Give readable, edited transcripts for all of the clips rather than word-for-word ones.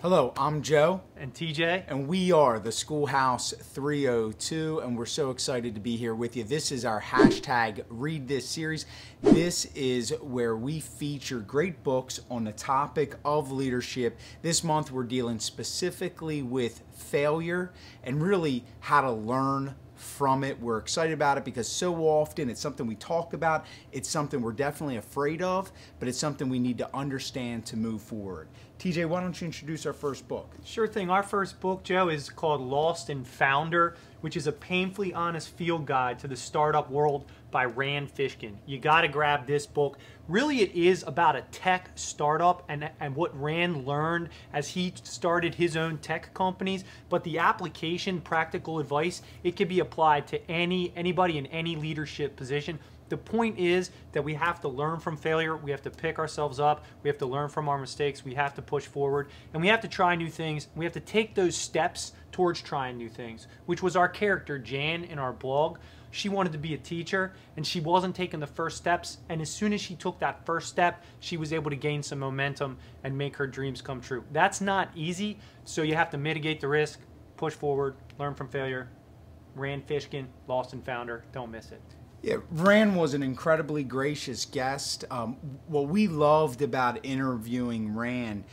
Hello, I'm Joe. And TJ. And we are the Schoolhouse 302, and we're so excited to be here with you. This is our hashtag Read This series. This is where we feature great books on the topic of leadership. This month we're dealing specifically with failure and really how to learn from it. We're excited about it because so often it's something we talk about, it's something we're definitely afraid of, but it's something we need to understand to move forward. TJ, why don't you introduce our first book? Sure thing. Our first book, Joe, is called Lost and Founder, which is a painfully honest field guide to the startup world by Rand Fishkin. You got to grab this book. Really, it is about a tech startup and what Rand learned as he started his own tech companies. But the application, practical advice, it can be applied to anybody in any leadership position. The point is that we have to learn from failure. We have to pick ourselves up. We have to learn from our mistakes. We have to push forward. And we have to try new things. We have to take those steps towards trying new things, which was our character, Jan, in our blog. She wanted to be a teacher, and she wasn't taking the first steps. And as soon as she took that first step, she was able to gain some momentum and make her dreams come true. That's not easy, so you have to mitigate the risk, push forward, learn from failure. Rand Fishkin, Lost and Founder. Don't miss it. Yeah, Rand was an incredibly gracious guest. What we loved about interviewing Rand,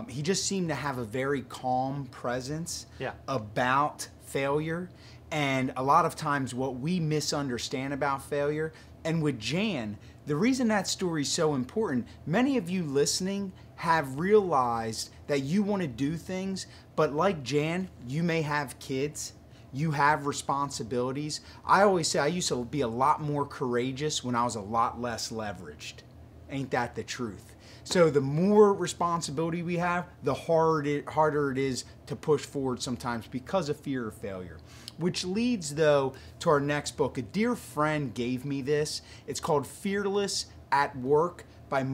he just seemed to have a very calm presence about failure. And a lot of times what we misunderstand about failure, and with Jan, the reason that story is so important, many of you listening have realized that you want to do things, but like Jan, you may have kids. You have responsibilities. I always say I used to be a lot more courageous when I was a lot less leveraged. Ain't that the truth? So the more responsibility we have, the harder it is to push forward sometimes because of fear of failure. Which leads, though, to our next book. A dear friend gave me this. It's called Fearless at Work by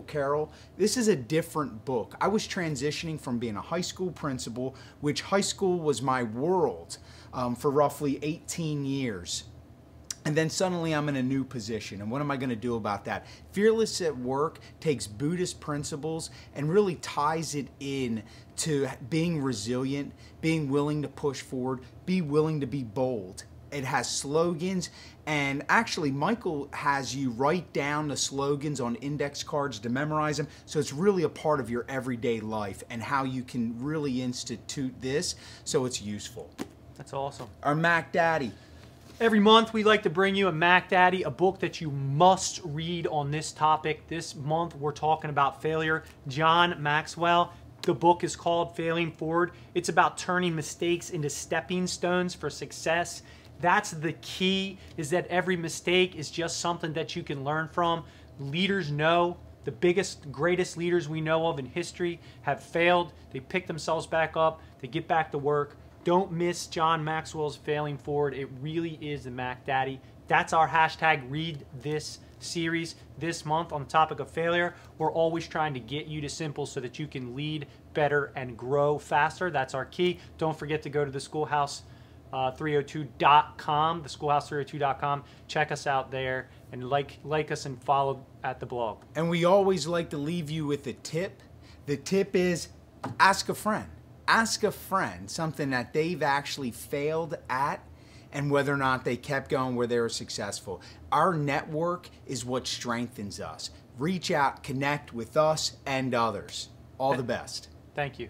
Carroll. This is a different book. I was transitioning from being a high school principal, which high school was my world, for roughly 18 years. And then suddenly I'm in a new position. And what am I going to do about that? Fearless at Work takes Buddhist principles and really ties it in to being resilient, being willing to push forward, be willing to be bold. It has slogans, and actually Michael has you write down the slogans on index cards to memorize them, so it's really a part of your everyday life and how you can really institute this so it's useful. That's awesome. Our Mac Daddy. Every month we like to bring you a Mac Daddy, a book that you must read on this topic. This month we're talking about failure. John Maxwell. The book is called Failing Forward. It's about turning mistakes into stepping stones for success. That's the key, is that every mistake is just something that you can learn from. Leaders know, the biggest, greatest leaders we know of in history have failed. They pick themselves back up. They get back to work. Don't miss John Maxwell's Failing Forward. It really is the Mac Daddy. That's our hashtag Read This series this month on the topic of failure. We're always trying to get you to simple so that you can lead better and grow faster. That's our key. Don't forget to go to the Schoolhouse 302.com, theschoolhouse302.com. Check us out there and like us and follow at the blog. And we always like to leave you with a tip. The tip is ask a friend. Ask a friend something that they've actually failed at and whether or not they kept going where they were successful. Our network is what strengthens us. Reach out, connect with us and others. All the best. Thank you.